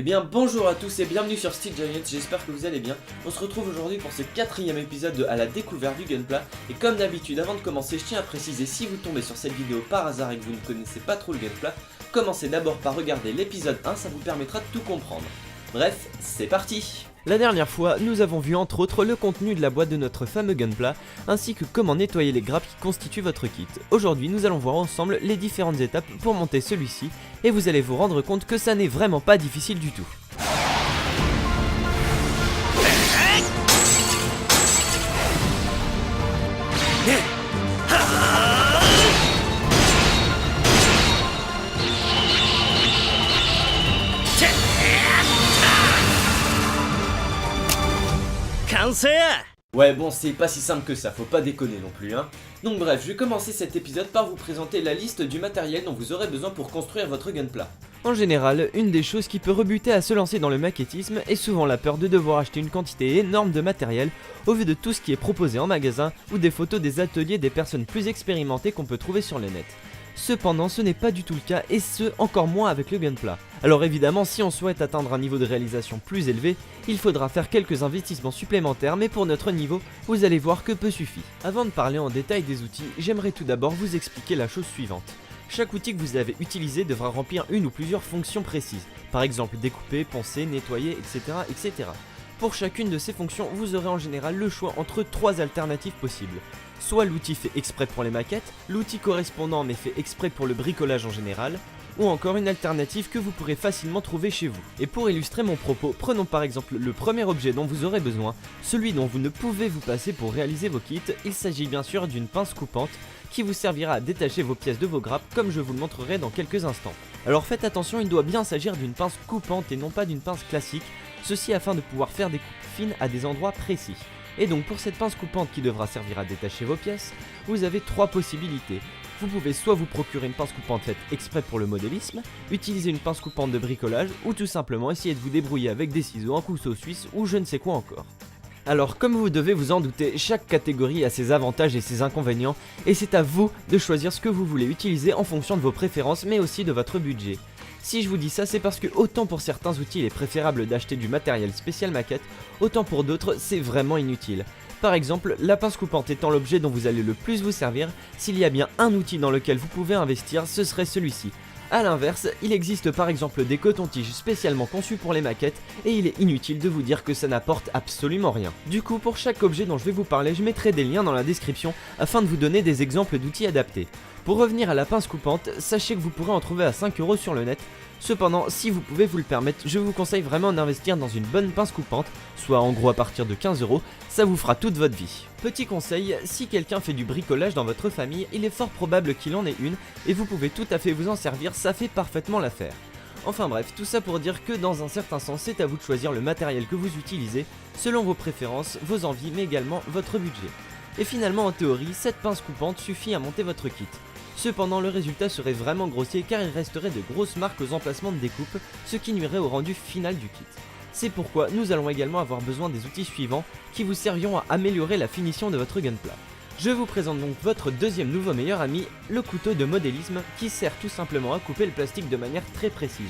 bien bonjour à tous et bienvenue sur Steel Giant, j'espère que vous allez bien. On se retrouve aujourd'hui pour ce 4ème épisode de À la découverte du Gunpla. Et comme d'habitude, avant de commencer, je tiens à préciser, si vous tombez sur cette vidéo par hasard et que vous ne connaissez pas trop le Gunpla, commencez d'abord par regarder l'épisode 1, ça vous permettra de tout comprendre. Bref, c'est parti. La dernière fois, nous avons vu entre autres le contenu de la boîte de notre fameux Gunpla, ainsi que comment nettoyer les grappes qui constituent votre kit. Aujourd'hui, nous allons voir ensemble les différentes étapes pour monter celui-ci, et vous allez vous rendre compte que ça n'est vraiment pas difficile du tout. Ouais bon, c'est pas si simple que ça, faut pas déconner non plus hein. Donc bref, je vais commencer cet épisode par vous présenter la liste du matériel dont vous aurez besoin pour construire votre Gunpla. En général, une des choses qui peut rebuter à se lancer dans le maquettisme est souvent la peur de devoir acheter une quantité énorme de matériel au vu de tout ce qui est proposé en magasin ou des photos des ateliers des personnes plus expérimentées qu'on peut trouver sur le net. Cependant, ce n'est pas du tout le cas, et ce, encore moins avec le Gunpla. Alors évidemment, si on souhaite atteindre un niveau de réalisation plus élevé, il faudra faire quelques investissements supplémentaires, mais pour notre niveau, vous allez voir que peu suffit. Avant de parler en détail des outils, j'aimerais tout d'abord vous expliquer la chose suivante. Chaque outil que vous avez utilisé devra remplir une ou plusieurs fonctions précises, par exemple découper, poncer, nettoyer, etc. etc. Pour chacune de ces fonctions, vous aurez en général le choix entre 3 alternatives possibles. Soit l'outil fait exprès pour les maquettes, l'outil correspondant mais fait exprès pour le bricolage en général, ou encore une alternative que vous pourrez facilement trouver chez vous. Et pour illustrer mon propos, prenons par exemple le premier objet dont vous aurez besoin, celui dont vous ne pouvez vous passer pour réaliser vos kits. Il s'agit bien sûr d'une pince coupante qui vous servira à détacher vos pièces de vos grappes comme je vous le montrerai dans quelques instants. Alors faites attention, il doit bien s'agir d'une pince coupante et non pas d'une pince classique, ceci afin de pouvoir faire des coupes fines à des endroits précis. Et donc pour cette pince coupante qui devra servir à détacher vos pièces, vous avez 3 possibilités. Vous pouvez soit vous procurer une pince coupante faite exprès pour le modélisme, utiliser une pince coupante de bricolage, ou tout simplement essayer de vous débrouiller avec des ciseaux, un couteau suisse ou je ne sais quoi encore. Alors comme vous devez vous en douter, chaque catégorie a ses avantages et ses inconvénients, et c'est à vous de choisir ce que vous voulez utiliser en fonction de vos préférences mais aussi de votre budget. Si je vous dis ça, c'est parce que autant pour certains outils il est préférable d'acheter du matériel spécial maquette, autant pour d'autres c'est vraiment inutile. Par exemple, la pince coupante étant l'objet dont vous allez le plus vous servir, s'il y a bien un outil dans lequel vous pouvez investir, ce serait celui-ci. A l'inverse, il existe par exemple des cotons-tiges spécialement conçus pour les maquettes et il est inutile de vous dire que ça n'apporte absolument rien. Du coup, pour chaque objet dont je vais vous parler, je mettrai des liens dans la description afin de vous donner des exemples d'outils adaptés. Pour revenir à la pince coupante, sachez que vous pourrez en trouver à 5 € sur le net. Cependant, si vous pouvez vous le permettre, je vous conseille vraiment d'investir dans une bonne pince coupante, soit en gros à partir de 15 €, ça vous fera toute votre vie. Petit conseil, si quelqu'un fait du bricolage dans votre famille, il est fort probable qu'il en ait une, et vous pouvez tout à fait vous en servir, ça fait parfaitement l'affaire. Enfin bref, tout ça pour dire que dans un certain sens, c'est à vous de choisir le matériel que vous utilisez, selon vos préférences, vos envies, mais également votre budget. Et finalement, en théorie, cette pince coupante suffit à monter votre kit. Cependant, le résultat serait vraiment grossier car il resterait de grosses marques aux emplacements de découpe, ce qui nuirait au rendu final du kit. C'est pourquoi nous allons également avoir besoin des outils suivants qui vous serviront à améliorer la finition de votre Gunpla. Je vous présente donc votre deuxième nouveau meilleur ami, le couteau de modélisme qui sert tout simplement à couper le plastique de manière très précise.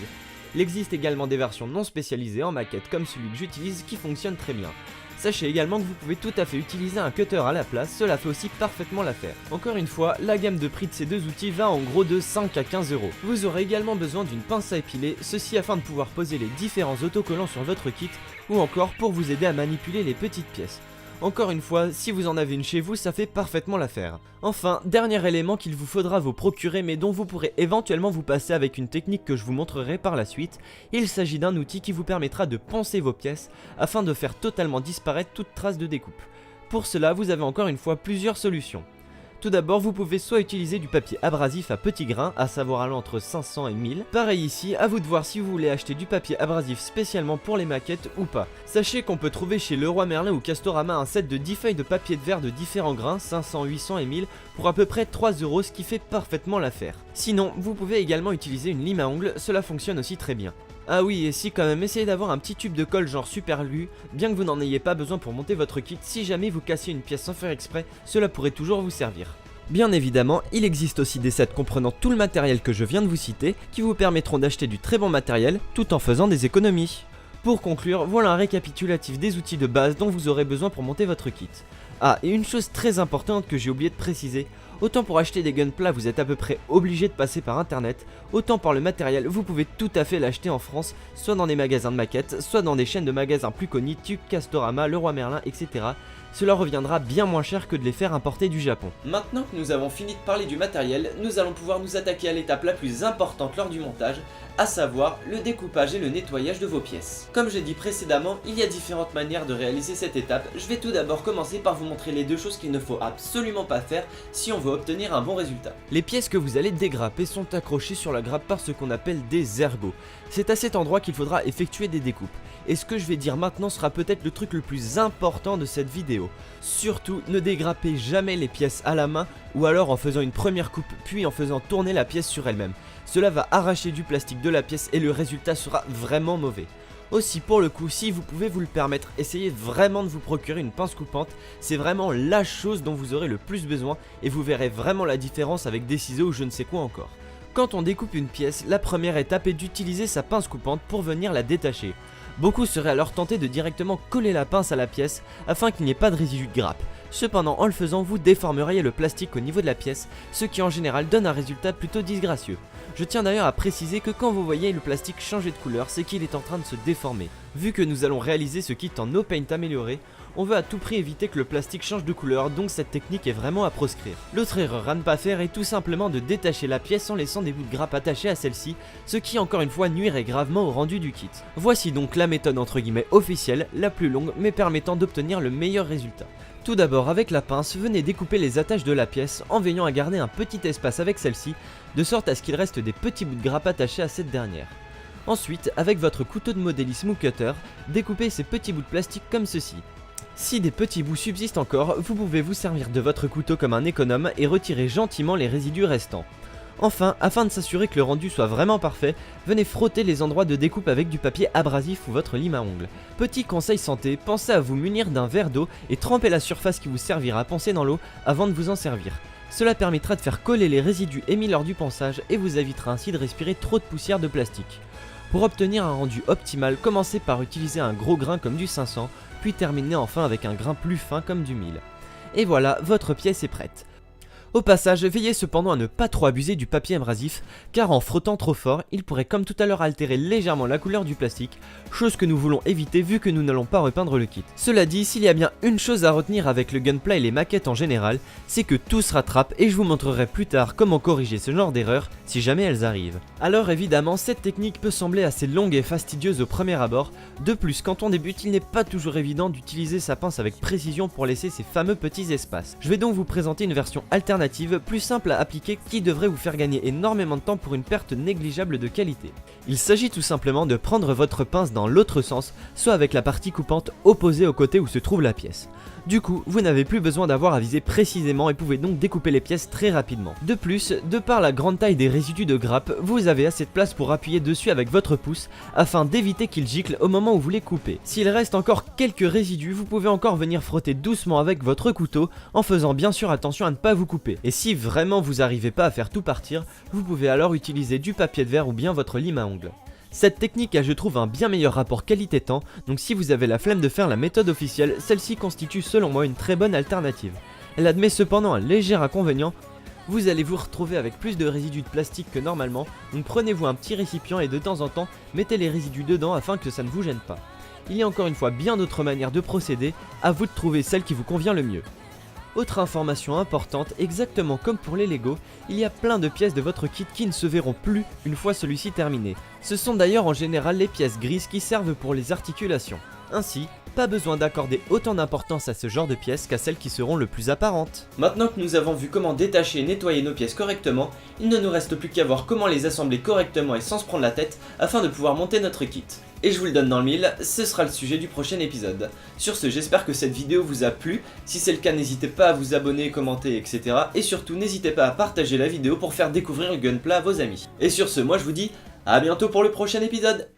Il existe également des versions non spécialisées en maquette comme celui que j'utilise qui fonctionne très bien. Sachez également que vous pouvez tout à fait utiliser un cutter à la place, cela fait aussi parfaitement l'affaire. Encore une fois, la gamme de prix de ces deux outils va en gros de 5 à 15 €. Vous aurez également besoin d'une pince à épiler, ceci afin de pouvoir poser les différents autocollants sur votre kit, ou encore pour vous aider à manipuler les petites pièces. Encore une fois, si vous en avez une chez vous, ça fait parfaitement l'affaire. Enfin, dernier élément qu'il vous faudra vous procurer mais dont vous pourrez éventuellement vous passer avec une technique que je vous montrerai par la suite, il s'agit d'un outil qui vous permettra de poncer vos pièces afin de faire totalement disparaître toute trace de découpe. Pour cela, vous avez encore une fois plusieurs solutions. Tout d'abord, vous pouvez soit utiliser du papier abrasif à petits grains, à savoir allant entre 500 et 1000. Pareil ici, à vous de voir si vous voulez acheter du papier abrasif spécialement pour les maquettes ou pas. Sachez qu'on peut trouver chez Leroy Merlin ou Castorama un set de 10 feuilles de papier de verre de différents grains, 500, 800 et 1000, pour à peu près 3 €, ce qui fait parfaitement l'affaire. Sinon, vous pouvez également utiliser une lime à ongles, cela fonctionne aussi très bien. Ah oui, et si quand même, essayez d'avoir un petit tube de colle genre super glu, bien que vous n'en ayez pas besoin pour monter votre kit, si jamais vous cassez une pièce sans faire exprès, cela pourrait toujours vous servir. Bien évidemment, il existe aussi des sets comprenant tout le matériel que je viens de vous citer, qui vous permettront d'acheter du très bon matériel tout en faisant des économies. Pour conclure, voilà un récapitulatif des outils de base dont vous aurez besoin pour monter votre kit. Ah, et une chose très importante que j'ai oublié de préciser, autant pour acheter des Gunpla vous êtes à peu près obligé de passer par internet, autant pour le matériel vous pouvez tout à fait l'acheter en France, soit dans des magasins de maquettes, soit dans des chaînes de magasins plus connues, type Castorama, Leroy Merlin, etc. Cela reviendra bien moins cher que de les faire importer du Japon. Maintenant que nous avons fini de parler du matériel, nous allons pouvoir nous attaquer à l'étape la plus importante lors du montage, à savoir le découpage et le nettoyage de vos pièces. Comme j'ai dit précédemment, il y a différentes manières de réaliser cette étape. Je vais tout d'abord commencer par vous montrer les deux choses qu'il ne faut absolument pas faire si on veut obtenir un bon résultat. Les pièces que vous allez dégrapper sont accrochées sur la grappe par ce qu'on appelle des ergots. C'est à cet endroit qu'il faudra effectuer des découpes. Et ce que je vais dire maintenant sera peut-être le truc le plus important de cette vidéo. Surtout, ne dégrappez jamais les pièces à la main ou alors en faisant une première coupe puis en faisant tourner la pièce sur elle-même. Cela va arracher du plastique de la pièce et le résultat sera vraiment mauvais. Aussi pour le coup, si vous pouvez vous le permettre, essayez vraiment de vous procurer une pince coupante, c'est vraiment la chose dont vous aurez le plus besoin et vous verrez vraiment la différence avec des ciseaux ou je ne sais quoi encore. Quand on découpe une pièce, la première étape est d'utiliser sa pince coupante pour venir la détacher. Beaucoup seraient alors tentés de directement coller la pince à la pièce afin qu'il n'y ait pas de résidu de grappe. Cependant, en le faisant, vous déformeriez le plastique au niveau de la pièce, ce qui en général donne un résultat plutôt disgracieux. Je tiens d'ailleurs à préciser que quand vous voyez le plastique changer de couleur, c'est qu'il est en train de se déformer. Vu que nous allons réaliser ce kit en no paint amélioré, on veut à tout prix éviter que le plastique change de couleur, donc cette technique est vraiment à proscrire. L'autre erreur à ne pas faire est tout simplement de détacher la pièce en laissant des bouts de grappe attachés à celle-ci, ce qui encore une fois nuirait gravement au rendu du kit. Voici donc la méthode entre guillemets officielle, la plus longue mais permettant d'obtenir le meilleur résultat. Tout d'abord, avec la pince, venez découper les attaches de la pièce en veillant à garder un petit espace avec celle-ci, de sorte à ce qu'il reste des petits bouts de grappe attachés à cette dernière. Ensuite, avec votre couteau de modélisme ou cutter, découpez ces petits bouts de plastique comme ceci. Si des petits bouts subsistent encore, vous pouvez vous servir de votre couteau comme un économe et retirer gentiment les résidus restants. Enfin, afin de s'assurer que le rendu soit vraiment parfait, venez frotter les endroits de découpe avec du papier abrasif ou votre lime à ongles. Petit conseil santé, pensez à vous munir d'un verre d'eau et trempez la surface qui vous servira à poncer dans l'eau avant de vous en servir. Cela permettra de faire coller les résidus émis lors du ponçage et vous évitera ainsi de respirer trop de poussière de plastique. Pour obtenir un rendu optimal, commencez par utiliser un gros grain comme du 500, puis terminez enfin avec un grain plus fin comme du 1000. Et voilà, votre pièce est prête. Au passage, veillez cependant à ne pas trop abuser du papier abrasif, car en frottant trop fort, il pourrait comme tout à l'heure altérer légèrement la couleur du plastique, chose que nous voulons éviter vu que nous n'allons pas repeindre le kit. Cela dit, s'il y a bien une chose à retenir avec le Gunpla et les maquettes en général, c'est que tout se rattrape et je vous montrerai plus tard comment corriger ce genre d'erreurs si jamais elles arrivent. Alors évidemment, cette technique peut sembler assez longue et fastidieuse au premier abord, de plus quand on débute, il n'est pas toujours évident d'utiliser sa pince avec précision pour laisser ces fameux petits espaces. Je vais donc vous présenter une version alternative plus simple à appliquer qui devrait vous faire gagner énormément de temps pour une perte négligeable de qualité. Il s'agit tout simplement de prendre votre pince dans l'autre sens, soit avec la partie coupante opposée au côté où se trouve la pièce. Du coup, vous n'avez plus besoin d'avoir à viser précisément et pouvez donc découper les pièces très rapidement. De plus, de par la grande taille des résidus de grappe, vous avez assez de place pour appuyer dessus avec votre pouce afin d'éviter qu'ils giclent au moment où vous les coupez. S'il reste encore quelques résidus, vous pouvez encore venir frotter doucement avec votre couteau en faisant bien sûr attention à ne pas vous couper. Et si vraiment vous n'arrivez pas à faire tout partir, vous pouvez alors utiliser du papier de verre ou bien votre lime à ongles. Cette technique a je trouve un bien meilleur rapport qualité-temps, donc si vous avez la flemme de faire la méthode officielle, celle-ci constitue selon moi une très bonne alternative. Elle admet cependant un léger inconvénient, vous allez vous retrouver avec plus de résidus de plastique que normalement, donc prenez-vous un petit récipient et de temps en temps, mettez les résidus dedans afin que ça ne vous gêne pas. Il y a encore une fois bien d'autres manières de procéder, à vous de trouver celle qui vous convient le mieux. Autre information importante, exactement comme pour les Lego, il y a plein de pièces de votre kit qui ne se verront plus une fois celui-ci terminé. Ce sont d'ailleurs en général les pièces grises qui servent pour les articulations. Ainsi, pas besoin d'accorder autant d'importance à ce genre de pièces qu'à celles qui seront le plus apparentes. Maintenant que nous avons vu comment détacher et nettoyer nos pièces correctement, il ne nous reste plus qu'à voir comment les assembler correctement et sans se prendre la tête afin de pouvoir monter notre kit. Et je vous le donne dans le mille, ce sera le sujet du prochain épisode. Sur ce, j'espère que cette vidéo vous a plu, si c'est le cas n'hésitez pas à vous abonner, commenter, etc. Et surtout n'hésitez pas à partager la vidéo pour faire découvrir le Gunpla à vos amis. Et sur ce, moi je vous dis à bientôt pour le prochain épisode.